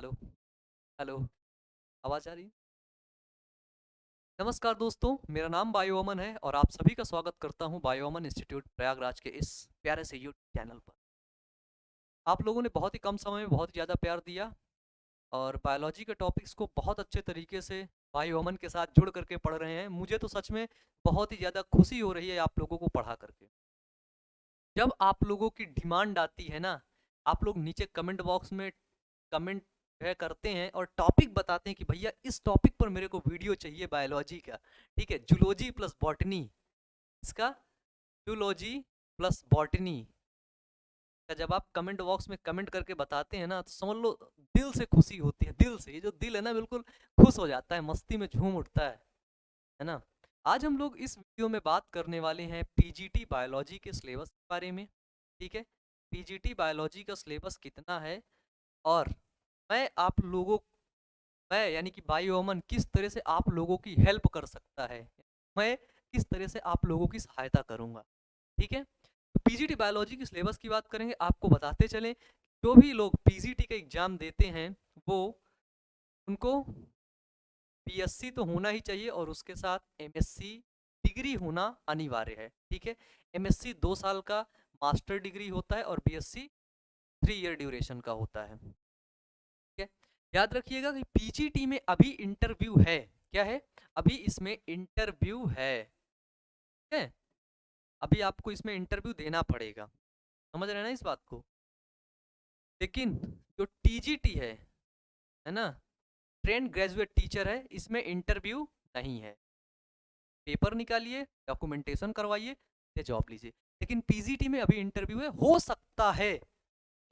Hello. Hello. आवाज़ आ रही है? नमस्कार दोस्तों, मेरा नाम बायो अमन है और आप सभी का स्वागत करता हूं बायो अमन इंस्टीट्यूट प्रयागराज के इस प्यारे से यूट्यूब चैनल पर। आप लोगों ने बहुत ही कम समय में बहुत ज़्यादा प्यार दिया और बायोलॉजी के टॉपिक्स को बहुत अच्छे तरीके से बायो अमन के साथ जुड़ करके पढ़ रहे हैं। मुझे तो सच में बहुत ही ज़्यादा खुशी हो रही है आप लोगों को पढ़ा करके। जब आप लोगों की डिमांड आती है ना, आप लोग नीचे कमेंट बॉक्स में कमेंट करते हैं और टॉपिक बताते हैं कि भैया इस टॉपिक पर मेरे को वीडियो चाहिए बायोलॉजी का। ठीक है, जूलॉजी प्लस बॉटनी, इसका जूलॉजी प्लस बॉटनी का जब आप कमेंट बॉक्स में कमेंट करके बताते हैं ना, तो समझ लो दिल से खुशी होती है। दिल से, ये जो दिल है ना, बिल्कुल खुश हो जाता है, मस्ती में झूम उठता है ना। आज हम लोग इस वीडियो में बात करने वाले हैं पीजीटी बायोलॉजी के सिलेबस के बारे में। ठीक है, पीजीटी बायोलॉजी का सिलेबस कितना है और मैं आप लोगों मैं यानी कि बायो अमन किस तरह से आप लोगों की हेल्प कर सकता है, मैं किस तरह से आप लोगों की सहायता करूंगा। ठीक है, तो पीजीटी बायोलॉजी की सिलेबस की बात करेंगे। आपको बताते चलें, जो भी लोग पीजीटी का एग्जाम देते हैं वो उनको बीएससी तो होना ही चाहिए और उसके साथ एमएससी डिग्री होना अनिवार्य है। ठीक है, एमएससी 2 साल का मास्टर डिग्री होता है और बीएससी 3 ईयर ड्यूरेशन का होता है। ठीक है, याद रखिएगा कि पीजीटी में अभी इंटरव्यू है। क्या है? अभी इसमें इंटरव्यू है। ठीक है, अभी आपको इसमें इंटरव्यू देना पड़ेगा, समझ रहे हैं ना इस बात को। लेकिन जो टीजीटी है ना, ट्रेंड ग्रेजुएट टीचर है, इसमें इंटरव्यू नहीं है। पेपर निकालिए, डॉक्यूमेंटेशन करवाइए, ये जॉब लीजिए। लेकिन पीजीटी में अभी इंटरव्यू है, हो सकता है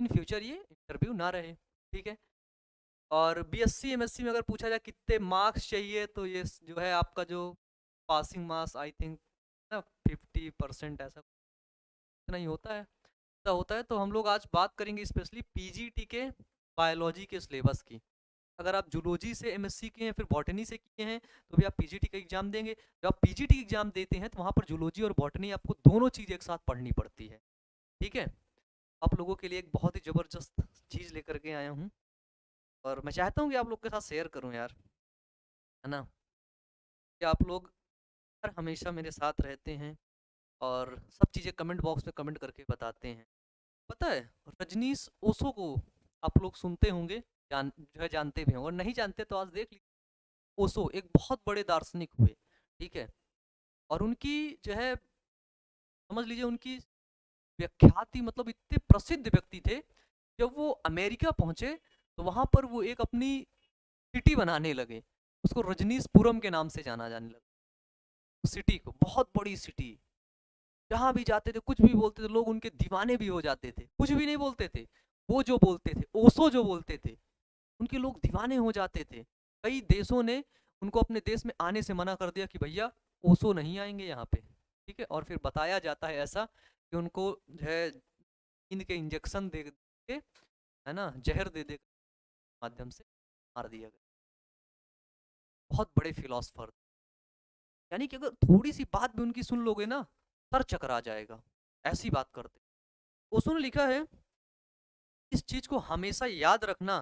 इन फ्यूचर ये इंटरव्यू ना रहे। ठीक है, और बीएससी एमएससी में अगर पूछा जाए कितने मार्क्स चाहिए, तो ये जो है आपका जो पासिंग मार्क्स आई थिंक ना 50% ऐसा इतना ही होता है। ऐसा होता है। तो हम लोग आज बात करेंगे स्पेशली पीजीटी के बायोलॉजी के सिलेबस की। अगर आप जूलॉजी से एमएससी किए हैं, फिर बॉटनी से किए हैं, तो भी आप पीजीटी का एग्जाम देंगे। जब आप पीजीटी एग्जाम देते हैं तो वहाँ पर जूलॉजी और बॉटनी आपको दोनों चीज़ एक साथ पढ़नी पड़ती है। ठीक है, आप लोगों के लिए एक बहुत ही ज़बरदस्त चीज़ लेकर के आया हूँ और मैं चाहता हूँ कि आप लोग के साथ शेयर करूँ यार, है ना, कि आप लोग हर हमेशा मेरे साथ रहते हैं और सब चीज़ें कमेंट बॉक्स में कमेंट करके बताते हैं। पता है, रजनीश ओशो को आप लोग सुनते होंगे, जो है जानते भी होंगे, और नहीं जानते तो आज देख लीजिए। ओशो एक बहुत बड़े दार्शनिक हुए। ठीक है, और उनकी जो है, समझ लीजिए उनकी व्याख्याति, मतलब इतने प्रसिद्ध व्यक्ति थे। जब वो अमेरिका पहुंचे तो वहां पर वो एक अपनी सिटी बनाने लगे, उसको रजनीशपुरम के नाम से जाना जाने लगा। सिटी को, बहुत बड़ी सिटी, जहाँ भी जाते थे कुछ भी बोलते थे, लोग उनके दीवाने भी हो जाते थे। कुछ भी नहीं बोलते थे, वो जो बोलते थे, ओशो जो बोलते थे, उनके लोग दीवाने हो जाते थे। कई देशों ने उनको अपने देश में आने से मना कर दिया कि भैया ओशो नहीं आएंगे यहाँ पे। ठीक है, और फिर बताया जाता है ऐसा कि उनको जो है इनके इंजेक्शन दे के, है ना, जहर दे दे माध्यम से मार दिया गया। बहुत बड़े फिलोसफर, यानी कि अगर थोड़ी सी बात भी उनकी सुन लोगे ना, सर चकरा जाएगा, ऐसी बात करते। ओशो ने लिखा है, इस चीज को हमेशा याद रखना,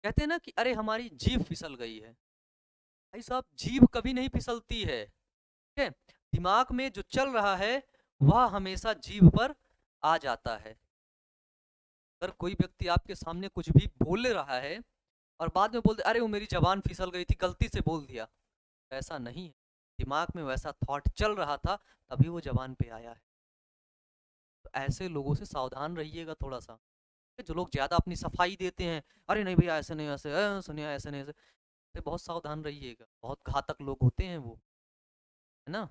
कहते हैं ना कि अरे हमारी जीभ फिसल गई है। भाई साहब, जीभ कभी नहीं फिसलती है। ठीक है, दिमाग में जो चल रहा है वह हमेशा जीभ पर आ जाता है। अगर कोई व्यक्ति आपके सामने कुछ भी बोल रहा है और बाद में बोलते अरे वो मेरी जबान फिसल गई थी, गलती से बोल दिया, ऐसा नहीं है। दिमाग में वैसा थॉट चल रहा था, तभी वो जबान पे आया है। तो ऐसे लोगों से सावधान रहिएगा थोड़ा सा। जो लोग ज्यादा अपनी सफाई देते हैं, अरे नहीं भैया ऐसे नहीं, ऐसे सुनिए ऐसे नहीं, ऐसे से बहुत सावधान रहिएगा, बहुत घातक लोग होते हैं वो, है ना।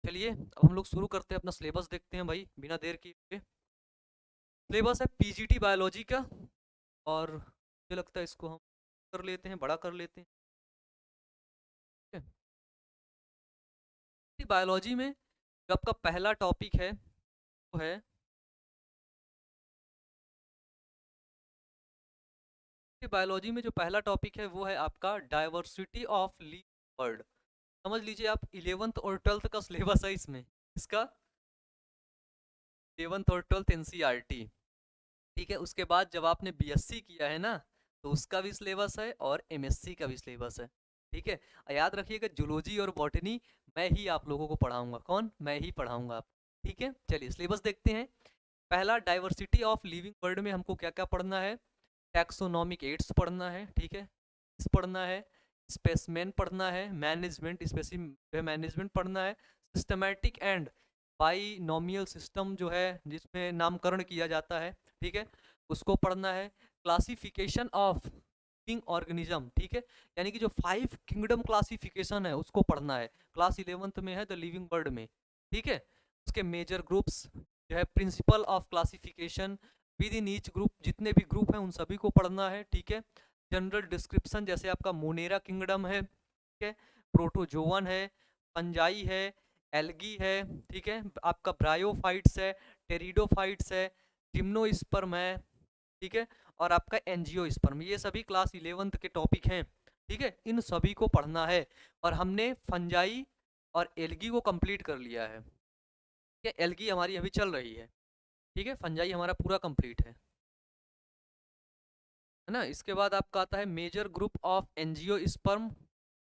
चलिए अब हम लोग शुरू करते हैं, अपना सिलेबस देखते हैं भाई, बिना देर किए। सिलेबस है पीजीटी बायोलॉजी का, और मुझे लगता है इसको हम कर लेते हैं, बड़ा कर लेते हैं। ठीक है, बायोलॉजी में जो आपका पहला टॉपिक है वो है, बायोलॉजी में जो पहला टॉपिक है वो है आपका डाइवर्सिटी ऑफ लिव वर्ल्ड। समझ लीजिए आप 11th और 12th का सिलेबस है इसमें, इसका 11th और 12th एनसीईआरटी। ठीक है, उसके बाद जब आपने बीएससी किया है ना, तो उसका भी सिलेबस है और एमएससी का भी सिलेबस है। ठीक है, याद रखिएगा जूलॉजी और बॉटनी मैं ही आप लोगों को पढ़ाऊंगा। कौन? मैं ही पढ़ाऊंगा आप। ठीक है, चलिए सिलेबस देखते हैं। पहला, डाइवर्सिटी ऑफ लिविंग वर्ल्ड में हमको क्या क्या पढ़ना है? टैक्सोनॉमिक एड्स पढ़ना है, ठीक है, इस पढ़ना है, स्पेसमैन पढ़ना है, मैनेजमेंट स्पेसिफिक मैनेजमेंट पढ़ना है, सिस्टमैटिक एंड बाइनोमियल सिस्टम जो है जिसमें नामकरण किया जाता है, ठीक है, उसको पढ़ना है, क्लासिफिकेशन ऑफ किंग ऑर्गेनिज्म, ठीक है, यानी कि जो 5 किंगडम क्लासिफिकेशन है उसको पढ़ना है, क्लास 11th में है द लिविंग वर्ल्ड में। ठीक है, उसके मेजर ग्रुप्स जो है, principle of classification with in each group, जितने भी ग्रुप हैं उन सभी को पढ़ना है। ठीक है, जनरल डिस्क्रिप्शन जैसे आपका मोनेरा किंगडम है, ठीक है, प्रोटोजोवन है, पंजाई है, एल्गी है, ठीक है, आपका ब्रायोफाइट्स है, टेरिडोफाइट्स है, जिम्नोस्पर्म है, ठीक है, और आपका एंजियोस्पर्म, ये सभी क्लास 11th के टॉपिक हैं। ठीक है, इन सभी को पढ़ना है। और हमने फंजाई और एल्गी को कंप्लीट कर लिया है। ठीक है, एल्गी हमारी अभी चल रही है। ठीक है, फंजाई हमारा पूरा कंप्लीट है ना। इसके बाद आपका आता है major group of angiosperm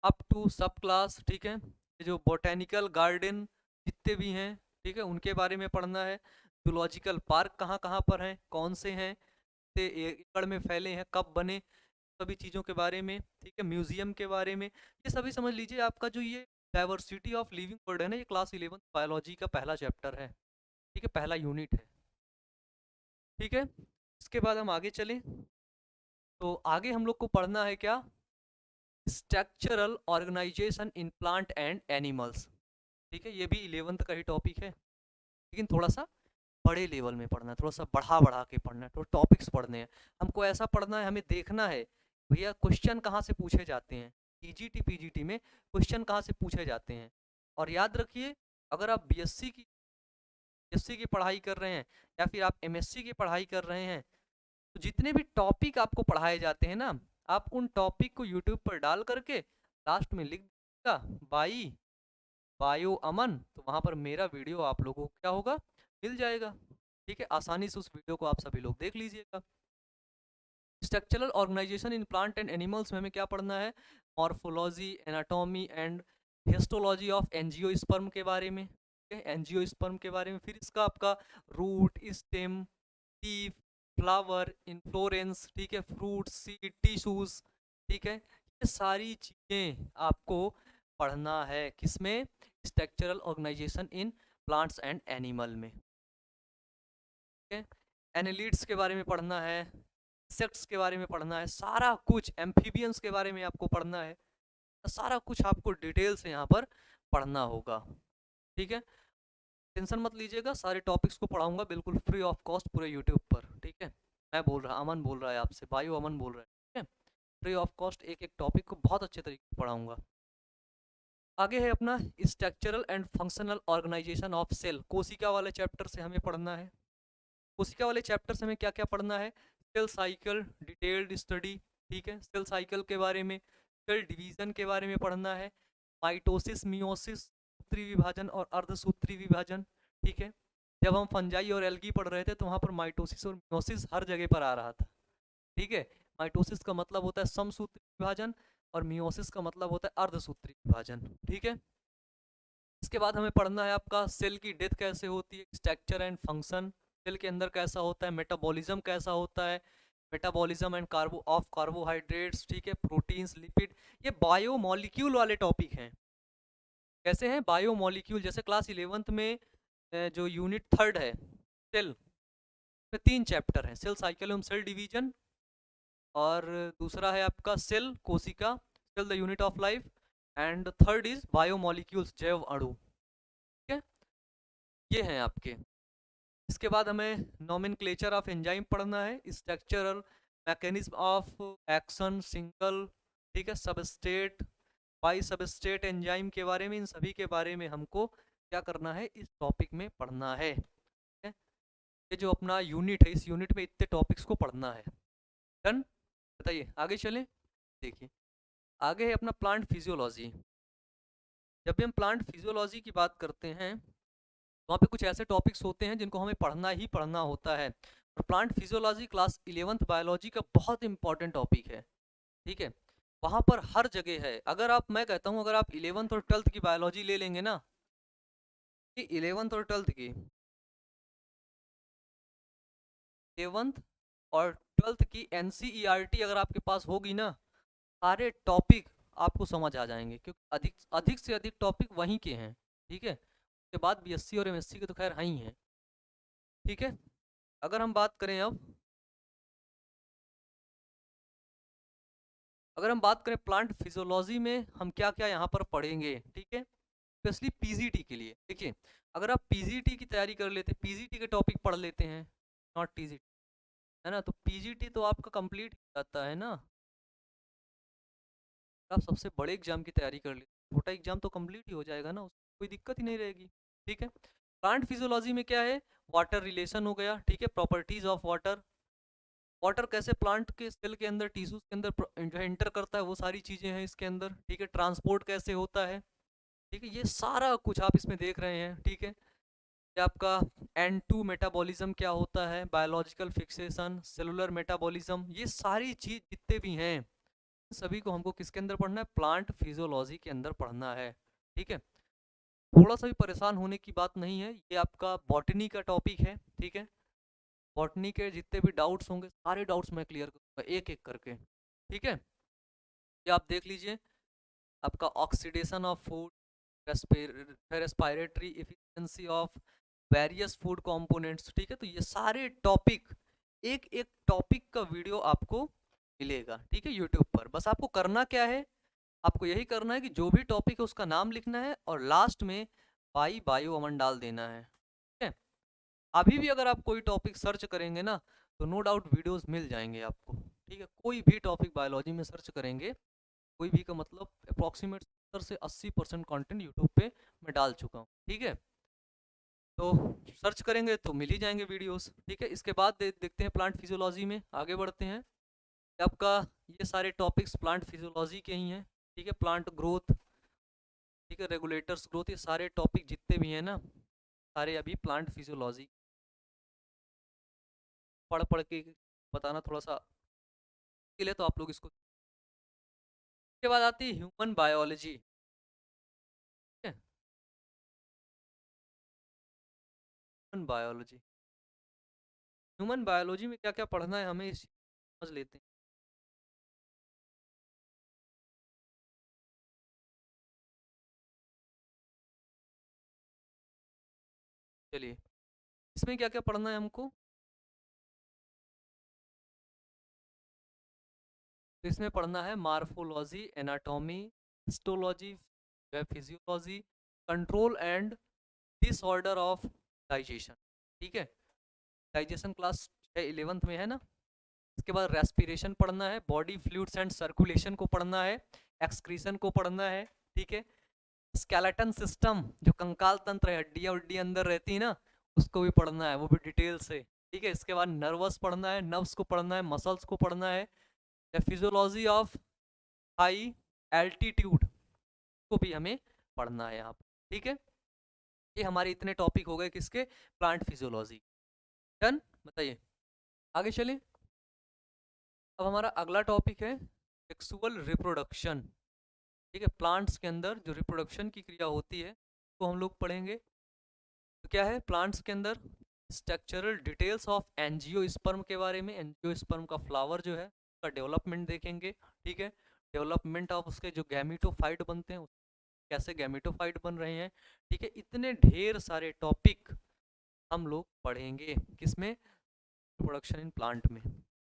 up to subclass. ठीक है, ये जो बोटेनिकल गार्डन जितने भी हैं, ठीक है, उनके बारे में पढ़ना है। जूलॉजिकल पार्क कहाँ कहाँ पर हैं, कौन से हैं, एकड़ में फैले हैं, कब बने, सभी चीज़ों के बारे में। ठीक है, म्यूजियम के बारे में, ये सभी समझ लीजिए। आपका जो ये डाइवर्सिटी ऑफ लिविंग वर्ल्ड है ना, ये क्लास 11 बायोलॉजी का पहला चैप्टर है। ठीक है, पहला यूनिट है। ठीक है, इसके बाद हम आगे चलें तो आगे हम लोग को पढ़ना है क्या? Structural organization in plant and animals. ठीक है, ये भी 11th का ही टॉपिक है, लेकिन थोड़ा सा बड़े लेवल में पढ़ना है, थोड़ा सा बढ़ा बढ़ा के पढ़ना है, थोड़ा टॉपिक्स पढ़ने हैं हमको। ऐसा पढ़ना है, हमें देखना है भैया क्वेश्चन कहाँ से पूछे जाते हैं, टीजीटी पीजीटी में क्वेश्चन कहाँ से पूछे जाते हैं। और याद रखिए, अगर आप बीएससी की पढ़ाई कर रहे हैं या फिर आप एमएससी की पढ़ाई कर रहे हैं, तो जितने भी टॉपिक आपको पढ़ाए जाते हैं ना, आप उन टॉपिक को यूट्यूब पर डाल करके लास्ट में लिख दीजिएगा बायो अमन, तो वहाँ पर मेरा वीडियो आप लोगों को क्या होगा, मिल जाएगा। ठीक है, आसानी से उस वीडियो को आप सभी लोग देख लीजिएगा। Structural organization in plant and animals में हमें क्या पढ़ना है? Morphology, anatomy and histology of angiosperm के बारे में। एंजियोस्पर्म के बारे में, फिर इसका आपका root, stem, leaf, flower, inflorescence, ठीक है, फ्रूट, सीड, टिश्यूज, ठीक है, ये सारी चीज़ें आपको पढ़ना है किसमें? Structural organization in plants and animal में। ठीक है, एनालिड्स के बारे में पढ़ना है, इंसेक्ट्स के बारे में पढ़ना है, सारा कुछ एम्फीबियंस के बारे में आपको पढ़ना है, सारा कुछ आपको डिटेल से यहाँ पर पढ़ना होगा। ठीक है, टेंशन मत लीजिएगा, सारे टॉपिक्स को पढ़ाऊंगा बिल्कुल फ्री ऑफ कॉस्ट पूरे यूट्यूब पर। ठीक है, मैं बोल रहा, अमन बोल रहा है आपसे, बायो अमन बोल रहा है। ठीक है, फ्री ऑफ कॉस्ट एक एक टॉपिक को बहुत अच्छे तरीके से पढ़ाऊंगा। आगे है अपना structural and functional organization of cell, कोशिका वाले चैप्टर से हमें पढ़ना है। कोशिका वाले चैप्टर से हमें क्या क्या पढ़ना है? सेल साइकिल डिटेल्ड स्टडी, ठीक है, सेल साइकिल के बारे में, सेल डिवीजन के बारे में पढ़ना है, माइटोसिस, मियोसिस, सूत्री विभाजन और अर्धसूत्री विभाजन। ठीक है, जब हम फंजाई और एल्गी पढ़ रहे थे तो वहाँ पर माइटोसिस और मियोसिस हर जगह पर आ रहा था। ठीक है, माइटोसिस का मतलब होता है समसूत्री विभाजन और मियोसिस का मतलब होता है अर्धसूत्री विभाजन। ठीक है, इसके बाद हमें पढ़ना है आपका सेल की डेथ कैसे होती है, स्ट्रक्चर एंड फंक्शन, सेल के अंदर कैसा होता है, मेटाबॉलिज्म कैसा होता है, मेटाबॉलिज्म एंड कार्बोहाइड्रेट्स, ठीक है, प्रोटीन्स, लिपिड, ये बायोमोलिक्यूल वाले टॉपिक हैं। कैसे हैं? बायोमोलिक्यूल, जैसे क्लास 11th में जो यूनिट 3 है सेल में 3 चैप्टर हैं, सेल साइकिल एवं सेल डिवीजन, और दूसरा है आपका सेल कोशिका, cell the unit of life, and third is biomolecules, जैव अणु। ठीक है, ये हैं आपके। इसके बाद हमें नोमेनक्लेचर ऑफ एंजाइम पढ़ना है, structural mechanism of action, single, ठीक है, सबस्ट्रेट, बाई सबस्ट्रेट एंजाइम के बारे में, इन सभी के बारे में हमको क्या करना है, इस टॉपिक में पढ़ना है। ठीक है, ये जो अपना यूनिट है, इस यूनिट में इतने टॉपिक्स को पढ़ना है। डन, बताइए आगे चलें। देखिए आगे है अपना प्लांट फिजियोलॉजी। जब भी हम प्लांट फिजियोलॉजी की बात करते हैं, वहाँ पे कुछ ऐसे टॉपिक्स होते हैं जिनको हमें पढ़ना ही पढ़ना होता है। और plant physiology class 11th biology का बहुत इंपॉर्टेंट टॉपिक है, ठीक है। वहाँ पर हर जगह है। अगर आप, मैं कहता हूँ, अगर आप 11th और 12th की बायोलॉजी ले लेंगे ना, कि 11th और 12th की, 11th और 12th की NCERT अगर आपके पास होगी ना, सारे टॉपिक आपको समझ आ जाएंगे, क्योंकि अधिक अधिक से अधिक टॉपिक वहीं के हैं, ठीक है। उसके बाद BSc और MSc के तो खैर हैं ही हैं, ठीक है। अगर हम बात करें अब, अगर हम बात करें प्लांट फिजियोलॉजी में हम क्या क्या यहाँ पर पढ़ेंगे, ठीक है, स्पेशली PGT के लिए। देखिए, अगर आप PGT की तैयारी कर लेते, PGT के टॉपिक पढ़ लेते हैं, नॉट TGT, है ना, तो PGT तो आपका कंप्लीट हो जाता है ना। आप सबसे बड़े एग्जाम की तैयारी कर लेते, छोटा एग्जाम तो कंप्लीट ही हो जाएगा ना, उसमें कोई दिक्कत ही नहीं रहेगी, ठीक है। प्लांट फिजियोलॉजी में क्या है, वाटर रिलेशन हो गया, ठीक है, प्रॉपर्टीज ऑफ वाटर, वाटर कैसे प्लांट के सेल के अंदर, टिश्यूज के अंदर जो है इंटर करता है, वो सारी चीजें हैं इसके अंदर, ठीक है। ट्रांसपोर्ट कैसे होता है, ठीक है, ये सारा कुछ आप इसमें देख रहे हैं, ठीक है। ये आपका N2 मेटाबॉलिज्म क्या होता है, बायोलॉजिकल फिक्सेशन, सेलुलर मेटाबॉलिज्म, ये सारी चीज जितने भी हैं सभी को हमको किसके अंदर पढ़ना है, प्लांट फिजियोलॉजी के अंदर पढ़ना है, ठीक है। थोड़ा सा भी परेशान होने की बात नहीं है, ये आपका बॉटनी का टॉपिक है, ठीक है। बॉटनी के जितने भी डाउट्स होंगे सारे डाउट्स मैं क्लियर करूंगा एक एक करके, ठीक है। ये आप देख लीजिए, आपका oxidation of food, respiratory efficiency of various food components, ठीक है। तो ये सारे टॉपिक, एक एक टॉपिक का वीडियो आपको मिलेगा, ठीक है, यूट्यूब पर। बस आपको करना क्या है, आपको यही करना है कि जो भी टॉपिक है उसका नाम लिखना है और लास्ट में बायो अमन डाल देना है, ठीक है। अभी भी अगर आप कोई टॉपिक सर्च करेंगे ना, तो नो डाउट वीडियोस मिल जाएंगे आपको, ठीक है। कोई भी टॉपिक बायोलॉजी में सर्च करेंगे, कोई भी का मतलब अप्रॉक्सीमेट 70 से 80% कंटेंट यूट्यूब पे मैं डाल चुका हूँ, ठीक है। तो सर्च करेंगे तो मिल ही जाएंगे वीडियोस, ठीक है। इसके बाद देखते हैं प्लांट फिजियोलॉजी में आगे बढ़ते हैं। आपका ये सारे टॉपिक्स प्लांट फिजियोलॉजी के ही हैं, ठीक है। प्लांट ग्रोथ, ठीक है, रेगुलेटर्स ग्रोथ, ये सारे टॉपिक जितने भी हैं ना, सारे अभी प्लांट फिजियोलॉजी पढ़ पढ़ के बताना थोड़ा सा मुश्किल है, तो आप लोग इसको। इसके बाद आती है ह्यूमन बायोलॉजी, ठीक है। ह्यूमन बायोलॉजी, ह्यूमन बायोलॉजी में क्या क्या पढ़ना है हमें, इस समझ लेते हैं। चलिए, इसमें क्या क्या पढ़ना है हमको, तो इसमें पढ़ना है morphology, anatomy, histology, physiology, control and disorder of digestion, ठीक है। डाइजेशन क्लास 11th में है ना। इसके बाद रेस्पिरेशन पढ़ना है, बॉडी फ्लूइड्स एंड सर्कुलेशन को पढ़ना है, एक्सक्रीशन को पढ़ना है, ठीक है। स्केलेटन सिस्टम, जो कंकाल तंत्र है, हड्डियां उड्डियां अंदर रहती है ना, उसको भी पढ़ना है, वो भी डिटेल से, ठीक है। इसके बाद नर्वस पढ़ना है, नर्व्स को पढ़ना है, मसल्स को पढ़ना है, या फिजियोलॉजी ऑफ हाई एल्टीट्यूड को भी हमें पढ़ना है यहाँ पर, ठीक है। ये हमारे इतने टॉपिक हो गए किसके, प्लांट फिजियोलॉजी। डन, बताइए आगे चलें। अब हमारा अगला टॉपिक है सेक्सुअल रिप्रोडक्शन, ठीक है। प्लांट्स के अंदर जो रिप्रोडक्शन की क्रिया होती है तो हम लोग पढ़ेंगे। तो क्या है प्लांट्स के अंदर, स्ट्रक्चरल डिटेल्स ऑफ एंजियोस्पर्म के बारे में, एंजियोस्पर्म का फ्लावर जो है उसका डेवलपमेंट देखेंगे, ठीक है। डेवलपमेंट ऑफ उसके जो गैमिटोफाइट बनते हैं, कैसे गैमिटोफाइट बन रहे हैं, ठीक है। इतने ढेर सारे टॉपिक हम लोग पढ़ेंगे किसमें, रिप्रोडक्शन इन प्लांट में।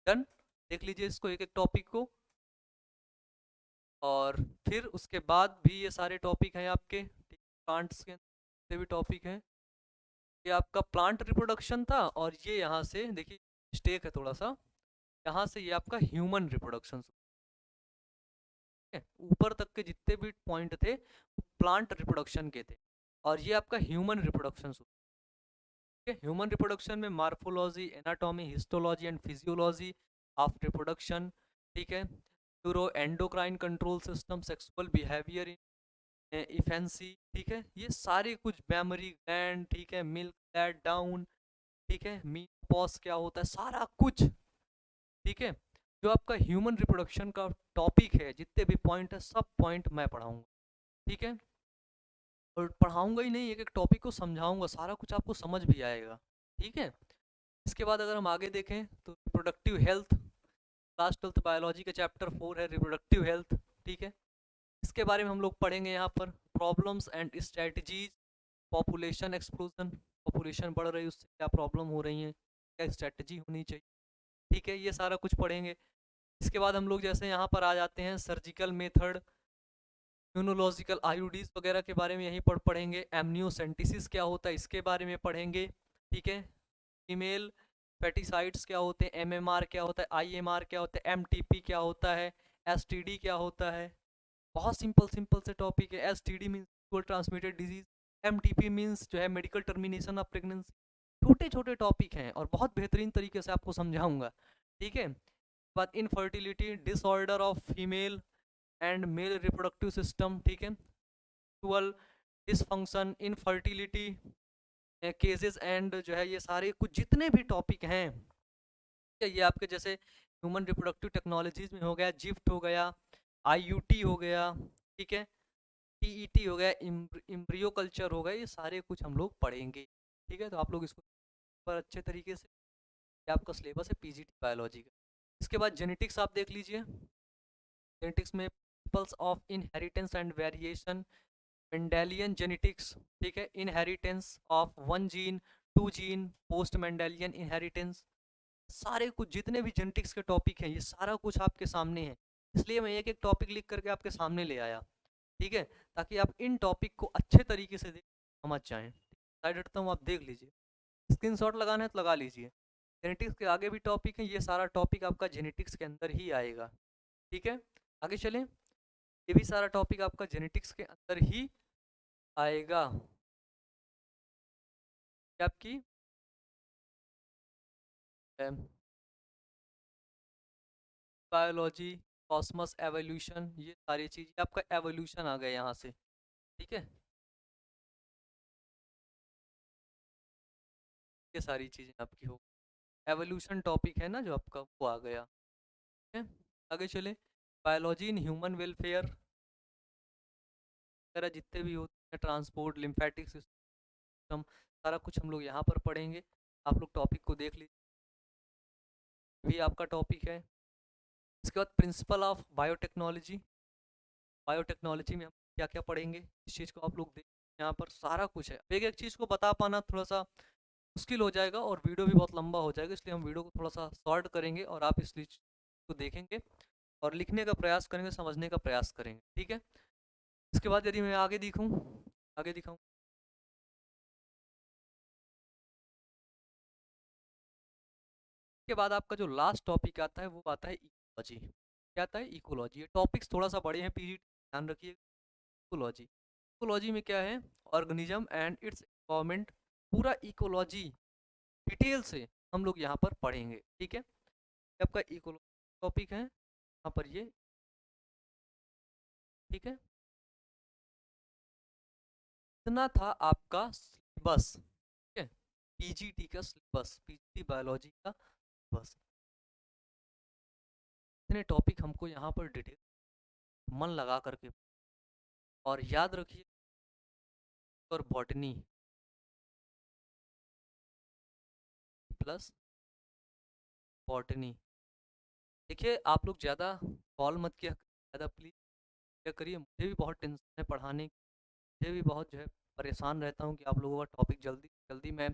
डन, देख लीजिए इसको एक एक टॉपिक को। और फिर उसके बाद भी ये सारे टॉपिक हैं आपके, प्लांट्स के जितने भी टॉपिक हैं। ये आपका प्लांट रिप्रोडक्शन था, और ये यहाँ से देखिए मिस्टेक है थोड़ा सा, यहाँ से ये आपका ह्यूमन रिप्रोडक्शन है। ऊपर तक के जितने भी पॉइंट थे वो प्लांट रिप्रोडक्शन के थे, और ये आपका ह्यूमन रिप्रोडक्शन, ठीक है। ह्यूमन रिप्रोडक्शन में morphology, anatomy, histology and physiology of reproduction, ठीक है। Neuro endocrine control system, sexual behaviour in infancy, ठीक है। ये सारे कुछ मेमोरी ग्लैंड, ठीक है, मिल्क लेट डाउन, ठीक है, मेनोपॉज क्या होता है, सारा कुछ। ठीक है, जो आपका ह्यूमन रिप्रोडक्शन का टॉपिक है, जितने भी पॉइंट है सब पॉइंट मैं पढ़ाऊंगा। ठीक है, और पढ़ाऊंगा ही नहीं, एक एक टॉपिक को समझाऊंगा, सारा कुछ आपको समझ भी आएगा। ठीक है, इसके बाद अगर हम आगे देखें तो reproductive health, class 12th biology का चैप्टर 4 है रिप्रोडक्टिव हेल्थ। ठीक है, इसके बारे में हम लोग पढ़ेंगे यहाँ पर, problems and strategies, population explosion, population बढ़ रही है उससे क्या प्रॉब्लम हो रही है, क्या स्ट्रेटजी होनी चाहिए। ठीक है, ये सारा कुछ पढ़ेंगे। इसके बाद हम लोग जैसे यहाँ पर आ जाते हैं सर्जिकल मेथड, इम्यूनोलॉजिकल आईयूडीज वगैरह के बारे में यहीं पर पढ़ेंगे, एमनियोसेंटिसिस क्या होता है इसके बारे में पढ़ेंगे। ठीक है, फीमेल फेटिसाइड्स क्या होते हैं, एमएमआर क्या होता है, आईएमआर क्या होता है, एमटीपी क्या होता है, एसटीडी क्या होता है। बहुत सिंपल सिंपल से टॉपिक है। STD means sexual transmitted disease, MTP means जो है मेडिकल टर्मिनेशन ऑफ प्रेगनेंसी। छोटे छोटे टॉपिक हैं और बहुत बेहतरीन तरीके से आपको समझाऊंगा। ठीक है, बाद infertility disorder of female and male reproductive system. ठीक है, sexual dysfunction, infertility cases and जो है ये सारे कुछ जितने भी टॉपिक हैं, ये आपके जैसे ह्यूमन रिप्रोडक्टिव टेक्नोलॉजीज में हो गया, जिफ्ट हो गया, आईयूटी हो गया। ठीक है, टीईटी हो गया, इम्ब्रियो कल्चर हो गया, ये सारे कुछ हम लोग पढ़ेंगे। ठीक है, तो आप लोग इसको पर अच्छे तरीके से, ये आपका सिलेबस है पीजीटी बायोलॉजी का। इसके बाद जेनेटिक्स आप देख लीजिए, जेनेटिक्स में principles of inheritance and variation, Mendelian genetics. ठीक है, inheritance of one gene, two gene, post Mendelian inheritance, सारे कुछ जितने भी जेनेटिक्स के टॉपिक हैं ये सारा कुछ आपके सामने है, इसलिए मैं एक एक टॉपिक लिख करके आपके सामने ले आया। ठीक है, ताकि आप इन टॉपिक को अच्छे तरीके से समझ जाएं। साइड हटता हूँ, आप देख लीजिए, स्क्रीनशॉट लगाना है तो लगा लीजिए। जेनेटिक्स के आगे भी टॉपिक है, ये सारा टॉपिक आपका जेनेटिक्स के अंदर ही आएगा। ठीक है, आगे चलें, ये भी सारा टॉपिक आपका जेनेटिक्स के अंदर ही आएगा। आपकी बायोलॉजी, कॉस्मस, एवोल्यूशन, ये सारी चीज़ें आपका एवोल्यूशन आ गया यहाँ से। ठीक है, ये सारी चीज़ें आपकी हो, एवोल्यूशन टॉपिक है ना जो आपका, वो आ गया। ठीक है, आगे चले, बायोलॉजी इन ह्यूमन वेलफेयर वगैरह जितने भी होते हैं, ट्रांसपोर्ट, लिम्फेटिक सिस्टम, सारा कुछ हम लोग यहाँ पर पढ़ेंगे। आप लोग टॉपिक को देख लीजिए, भी आपका टॉपिक है। इसके बाद प्रिंसिपल ऑफ बायोटेक्नोलॉजी, बायोटेक्नोलॉजी में हम क्या क्या पढ़ेंगे इस चीज़ को आप लोग देख, यहाँ पर सारा कुछ है। एक एक चीज़ को बता पाना थोड़ा सा मुश्किल हो जाएगा और वीडियो भी बहुत लंबा हो जाएगा, इसलिए हम वीडियो को थोड़ा सा शॉर्ट करेंगे और आप इस चीज़ को देखेंगे और लिखने का प्रयास करेंगे, समझने का प्रयास करेंगे। ठीक है, इसके बाद यदि मैं आगे दिखूँ, आगे दिखाऊँ, के बाद आपका जो लास्ट टॉपिक आता है वो आता है इकोलॉजी। क्या आता है, इकोलॉजी। ये टॉपिक्स थोड़ा सा बड़े हैं, पीजी ध्यान रखिए। इकोलॉजी, इकोलॉजी में क्या है, ऑर्गेनिज्म एंड इट्स एनवायरनमेंट, पूरा इकोलॉजी डिटेल से हम लोग यहाँ पर पढ़ेंगे। ठीक है, ये आपका इकोलॉजी टॉपिक है यहाँ पर ये। ठीक है, इतना था आपका सिलेबस। ठीक है, पीजीटी का सिलेबस, पीजीटी बायोलॉजी का सिलेबस, इतने टॉपिक हमको यहाँ पर डिटेल मन लगा करके, और याद रखिए, और बॉटनी प्लस बॉटनी। देखिए आप लोग ज़्यादा कॉल मत किया, ज़्यादा प्लीज़ क्या करिए, मुझे भी बहुत टेंशन है पढ़ाने की, मुझे भी बहुत जो है परेशान रहता हूँ कि आप लोगों का टॉपिक जल्दी जल्दी मैं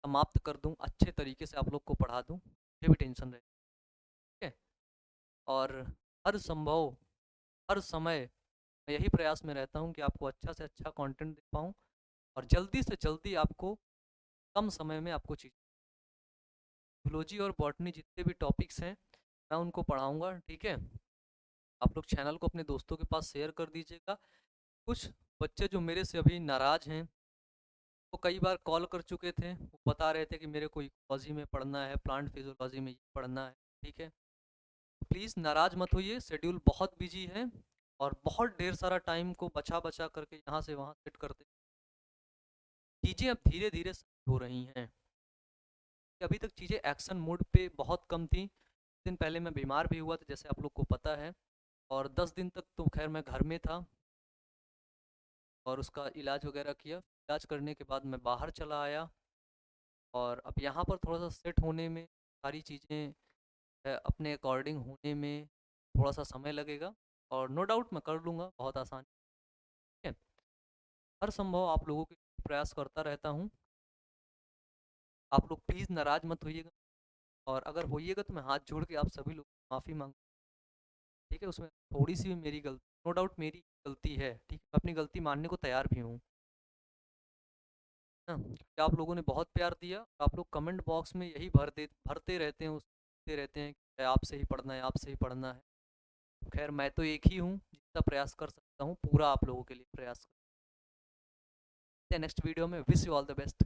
समाप्त कर दूँ, अच्छे तरीके से आप लोग को पढ़ा दूँ, मुझे भी टेंशन रहती है। और हर संभव, हर समय मैं यही प्रयास में रहता हूँ कि आपको अच्छा से अच्छा कंटेंट दे पाऊँ और जल्दी से जल्दी आपको कम समय में आपको चीज़, जूलॉजी और बॉटनी जितने भी टॉपिक्स हैं मैं उनको पढ़ाऊँगा। ठीक है, आप लोग चैनल को अपने दोस्तों के पास शेयर कर दीजिएगा। कुछ बच्चे जो मेरे से अभी नाराज़ हैं, वो कई बार कॉल कर चुके थे, वो बता रहे थे कि मेरे को इकोलॉजी में पढ़ना है, प्लांट फिजियोलॉजी में ये पढ़ना है। ठीक है, प्लीज़ नाराज़ मत होइए, शेड्यूल बहुत बिजी है और बहुत ढेर सारा टाइम को बचा बचा करके यहाँ से वहाँ सेट करते, चीज़ें अब धीरे धीरे सही हो रही हैं। कि अभी तक चीज़ें एक्शन मोड पे बहुत कम थी। दिन पहले मैं बीमार भी हुआ था जैसे आप लोग को पता है, और 10 दिन तक तो खैर मैं घर में था और उसका इलाज वगैरह किया। इलाज करने के बाद मैं बाहर चला आया और अब यहाँ पर थोड़ा-सा सेट होने में, सारी चीज़ें अपने अकॉर्डिंग होने में थोड़ा सा समय लगेगा, और नो डाउट मैं कर लूँगा बहुत आसानी, ठीक है। हर संभव आप लोगों के लिए प्रयास करता रहता हूँ। आप लोग प्लीज़ नाराज़ मत होइएगा, और अगर होइएगा तो मैं हाथ जोड़ के आप सभी लोग माफ़ी मांग, ठीक है। उसमें थोड़ी सी भी मेरी गलती, नो डाउट मेरी गलती है, ठीक है। मैं अपनी गलती मानने को तैयार भी हूँ, है ना। क्योंकि आप लोगों ने बहुत प्यार दिया, आप लोग कमेंट बॉक्स में यही भरते रहते हैं, उसते रहते हैं कि आपसे ही पढ़ना है, आपसे ही पढ़ना है। खैर मैं तो एक ही हूँ जितना प्रयास कर सकता हूँ, पूरा आप लोगों के लिए प्रयास करते हैं। नेक्स्ट वीडियो में, wish you all the best.